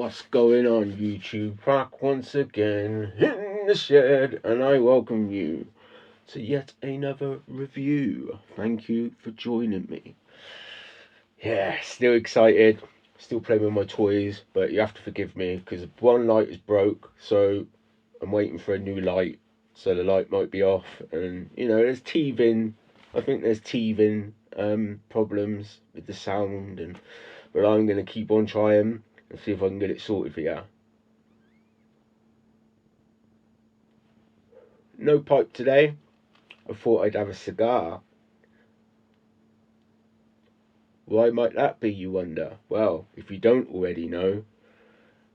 What's going on, YouTube? Back once again in the shed, and I welcome you to yet another review. Thank you for joining me. Yeah, still excited, still playing with my toys, but you have to forgive me because one light is broke, so I'm waiting for a new light, so the light might be off, and you know, there's teething. I think there's teething problems with the sound, but I'm going to keep on trying and see if I can get it sorted for you. No pipe today. I thought I'd have a cigar. Why might that be, you wonder? Well, if you don't already know,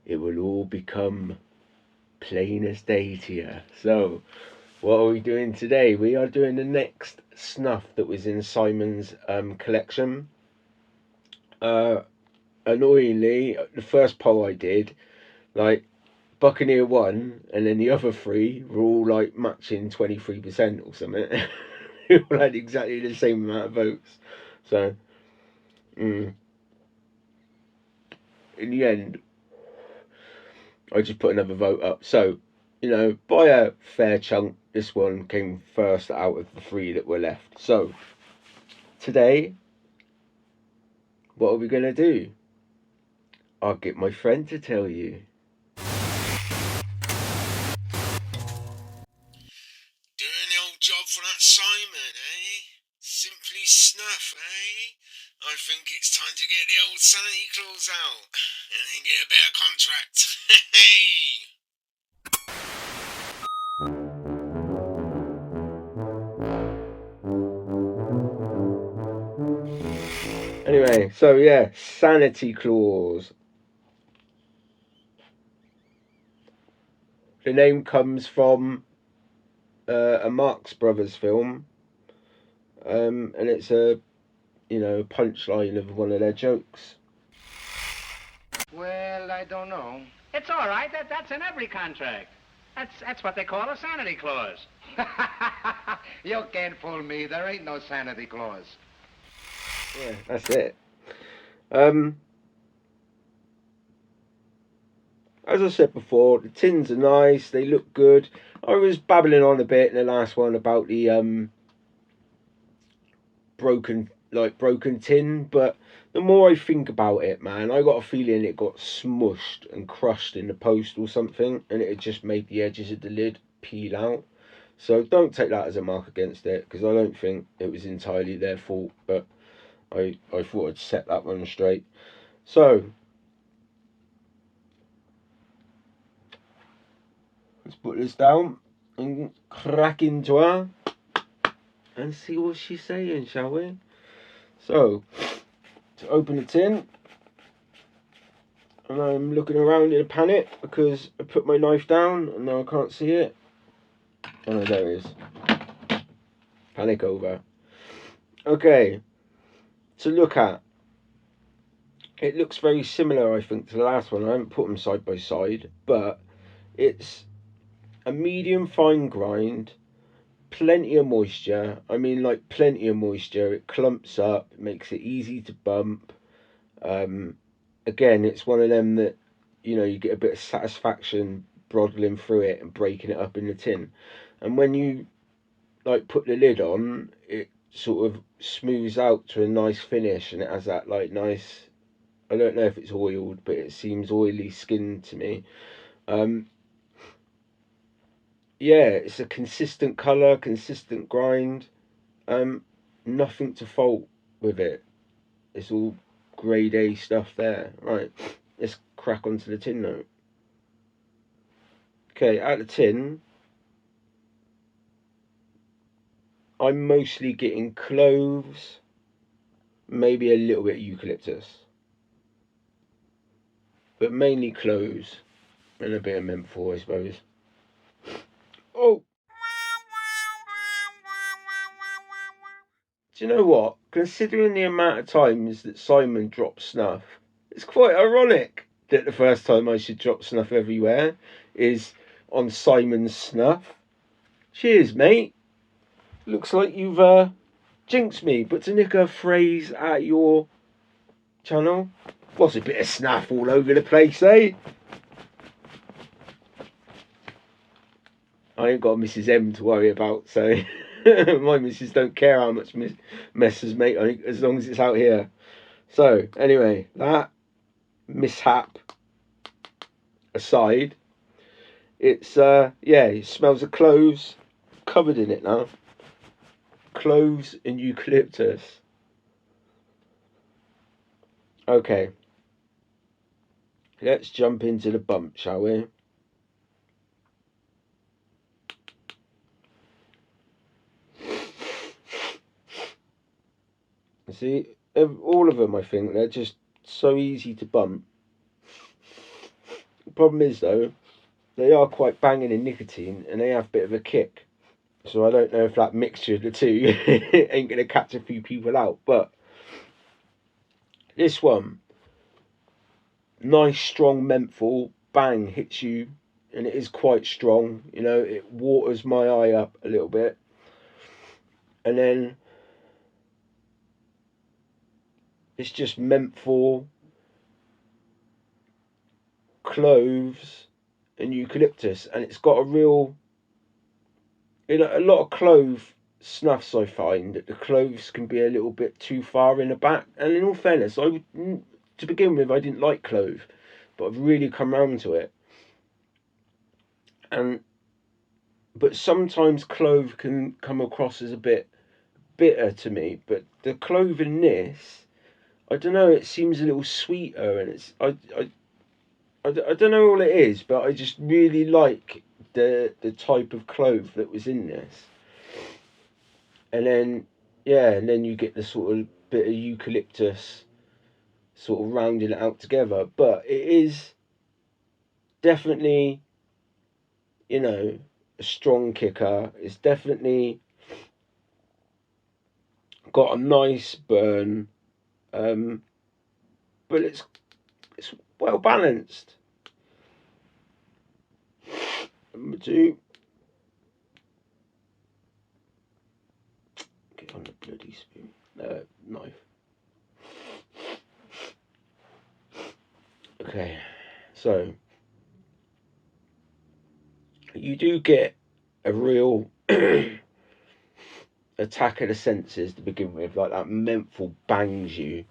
it will all become plain as day to you. So, what are we doing today? We are doing the next snuff that was in Simon's collection. Annoyingly, the first poll I did, like, Buccaneer won, and then the other three were all like matching 23% or something. They all had exactly the same amount of votes. So, in the end, I just put another vote up. So, you know, by a fair chunk, this one came first out of the three that were left. So, today, what are we going to do? I'll get my friend to tell you. Doing the old job for that Simon, eh? Simply Snuff, eh? I think it's time to get the old Sanity Clause out and then get a better contract. Anyway, so yeah, Sanity Clause. The name comes from a Marx Brothers film, and it's a, you know, punchline of one of their jokes. Well, I don't know. It's all right. That's in every contract. That's what they call a sanity clause. You can't fool me. There ain't no sanity clause. Yeah, that's it. As I said before, the tins are nice. They look good. I was babbling on a bit in the last one about the broken tin, but the more I think about it, man, I got a feeling it got smushed and crushed in the post or something, and it just made the edges of the lid peel out. So don't take that as a mark against it, because I don't think it was entirely their fault, but I thought I'd set that one straight. So let's put this down and crack into her and see what she's saying, shall we? So, to open the tin, and I'm looking around in a panic because I put my knife down and now I can't see it. Oh no, there it is. Panic over. Okay, to look at. It looks very similar, I think, to the last one. I haven't put them side by side, but it's a medium fine grind, plenty of moisture. I mean, like, plenty of moisture. It clumps up, it makes it easy to bump. Again, it's one of them that, you know, you get a bit of satisfaction brodling through it and breaking it up in the tin. And when you, like, put the lid on, it sort of smooths out to a nice finish, and it has that, like, nice, I don't know if it's oiled, but it seems oily skin to me. Yeah, it's a consistent colour, consistent grind. Nothing to fault with it. It's all grade A stuff there. Right, let's crack onto the tin note. Okay, out the tin, I'm mostly getting cloves, maybe a little bit of eucalyptus, but mainly cloves and a bit of menthol, I suppose. Oh! Do you know what? Considering the amount of times that Simon dropped snuff, it's quite ironic that the first time I should drop snuff everywhere is on Simon's snuff. Cheers, mate. Looks like you've jinxed me, but to nick a phrase at your channel, What's a bit of snuff all over the place, eh? I ain't got Mrs. M to worry about, so my missus don't care how much messes make, as long as it's out here. So, anyway, that mishap aside, it's, it smells of cloves, covered in it now. Cloves and eucalyptus. Okay. Let's jump into the bump, shall we? See, all of them, I think, they're just so easy to bump. The problem is, though, they are quite banging in nicotine and they have a bit of a kick. So I don't know if that mixture of the two ain't going to catch a few people out. But this one, nice strong menthol, bang, hits you. And it is quite strong. You know, it waters my eye up a little bit. And then it's just menthol, cloves and eucalyptus. And it's got a real... You know, a lot of clove snuffs, I find that the cloves can be a little bit too far in the back. And in all fairness, to begin with, I didn't like clove, but I've really come round to it. But sometimes clove can come across as a bit bitter to me. But the clove in this, I don't know, it seems a little sweeter, and it's I don't know what it is, but I just really like the type of clove that was in this. And then you get the sort of bit of eucalyptus sort of rounding it out together. But it is definitely, you know, a strong kicker. It's definitely got a nice burn, but it's well balanced. Number 2. Get on the bloody spoon. Knife. Okay, so you do get a real attack of the senses to begin with, like that menthol bangs you,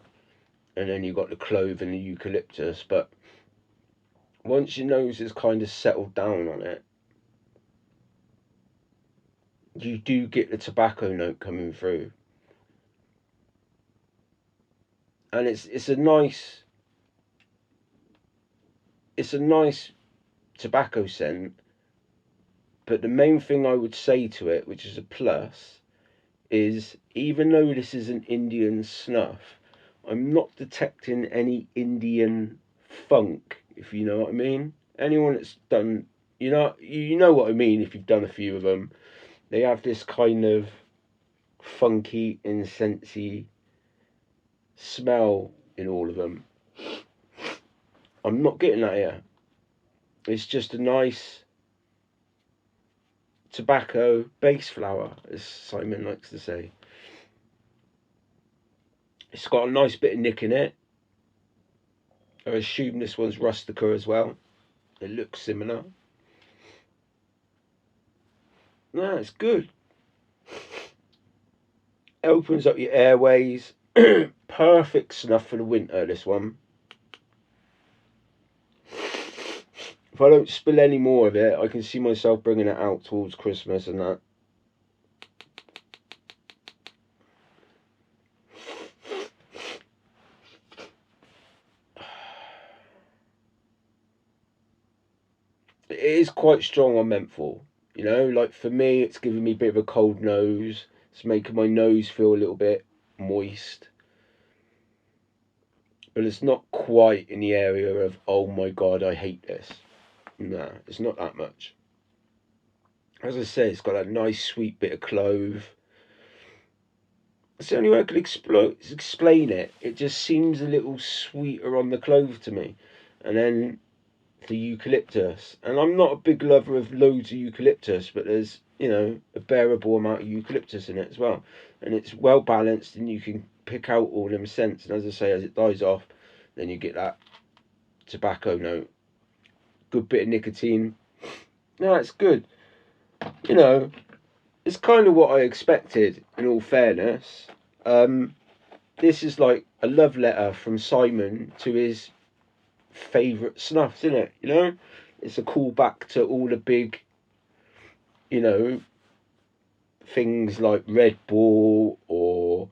and then you got the clove and the eucalyptus. But once your nose is kind of settled down on it, you do get the tobacco note coming through, and it's a nice tobacco scent. But the main thing I would say to it, which is a plus, is even though this is an Indian snuff, I'm not detecting any Indian funk, if you know what I mean. Anyone that's done, you know what I mean if you've done a few of them. They have this kind of funky, incensey smell in all of them. I'm not getting that here. It's just a nice tobacco base flower, as Simon likes to say. It's got a nice bit of nick in it. I assume this one's rustica as well. It looks similar. No, it's good. It opens up your airways. Perfect snuff for the winter, this one. If I don't spill any more of it, I can see myself bringing it out towards Christmas and that. It is quite strong on menthol. You know, like for me, it's giving me a bit of a cold nose. It's making my nose feel a little bit moist. But it's not quite in the area of, oh my god, I hate this. Nah, it's not that much. As I say, it's got a nice sweet bit of clove. It's the only way I could explain it. It just seems a little sweeter on the clove to me. And then the eucalyptus. And I'm not a big lover of loads of eucalyptus, but there's, you know, a bearable amount of eucalyptus in it as well. And it's well balanced and you can pick out all them scents. And as I say, as it dies off, then you get that tobacco note. Good bit of nicotine. No, it's good. You know, it's kind of what I expected, in all fairness. This is like a love letter from Simon to his favourite snuffs, isn't it? You know, it's a callback to all the big, you know, things like Red Bull or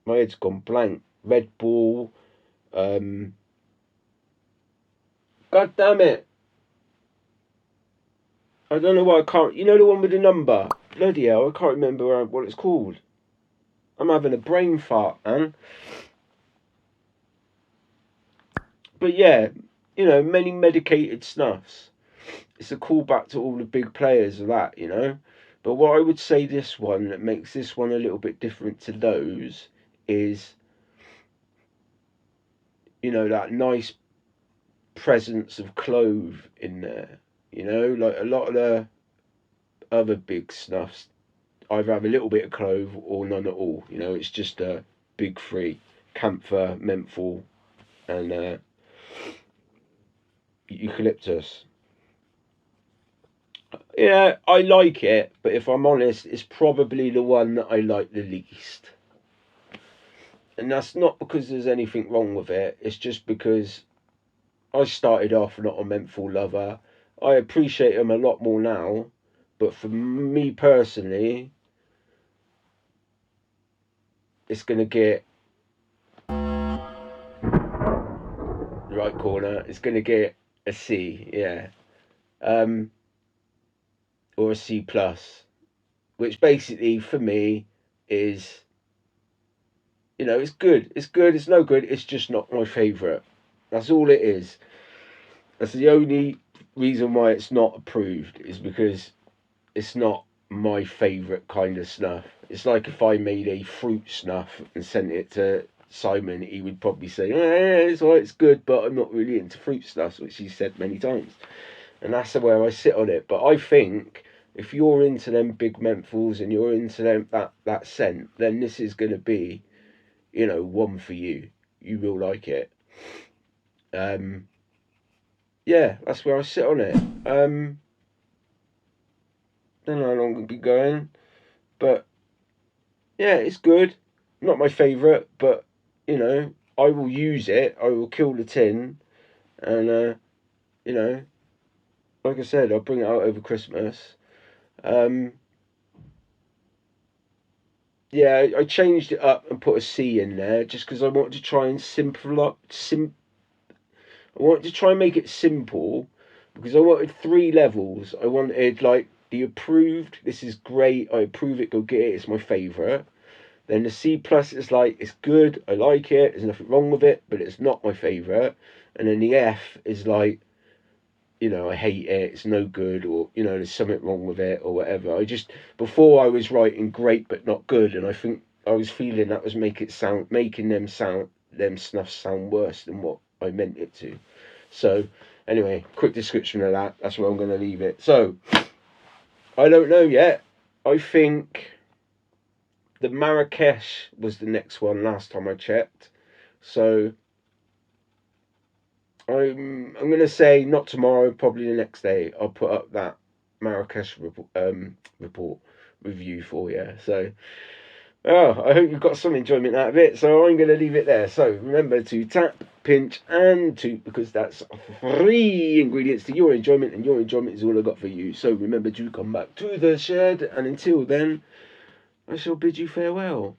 my head's gone blank. Red Bull. God damn it! I don't know why I can't. You know the one with the number? Bloody hell! I can't remember what it's called. I'm having a brain fart, man. But yeah, you know, many medicated snuffs. It's a callback to all the big players of that, you know. But what I would say this one that makes this one a little bit different to those is, you know, that nice presence of clove in there. You know, like a lot of the other big snuffs either have a little bit of clove or none at all. You know, it's just a big three: camphor, menthol, and eucalyptus. Yeah, I like it, but if I'm honest, it's probably the one that I like the least. And that's not because there's anything wrong with it, it's just because I started off not a menthol lover. I appreciate them a lot more now, but for me personally, it's going to get the right corner. It's going to get a C, yeah. Or a C plus, which basically for me is, you know, it's good. It's good. It's no good. It's just not my favourite. That's all it is. That's the only reason why it's not approved, is because it's not my favourite kind of snuff. It's like if I made a fruit snuff and sent it to Simon, he would probably say, it's all right, it's good, but I'm not really into fruit snuffs, which he said many times. And that's where I sit on it. But I think if you're into them big menthols and you're into them that scent, then this is going to be, you know, one for you. You will like it. Yeah, that's where I sit on it. Don't know how long it'll be going, but yeah, it's good. Not my favourite, but you know, I will use it. I will kill the tin, and you know, like I said, I'll bring it out over Christmas. Yeah, I changed it up and put a C in there just because I wanted to try and I wanted to try and make it simple, because I wanted 3 levels. I wanted like the approved, this is great, I approve it, go get it, it's my favourite. Then the C plus is like, it's good, I like it, there's nothing wrong with it, but it's not my favourite. And then the F is like, you know, I hate it, it's no good, or, you know, there's something wrong with it, or whatever. Before I was writing great but not good, and I think I was feeling that was making them snuffs sound worse than what I meant it to. So, anyway, quick description of that. That's where I'm going to leave it. So, I don't know yet. I think the Marrakesh was the next one last time I checked. So, I'm going to say not tomorrow, probably the next day, I'll put up that Marrakesh review for you. So, I hope you've got some enjoyment out of it. So I'm going to leave it there. So remember to tap, pinch and toot, because that's 3 ingredients to your enjoyment, and your enjoyment is all I got for you. So remember to come back to the shed, and until then, I shall bid you farewell.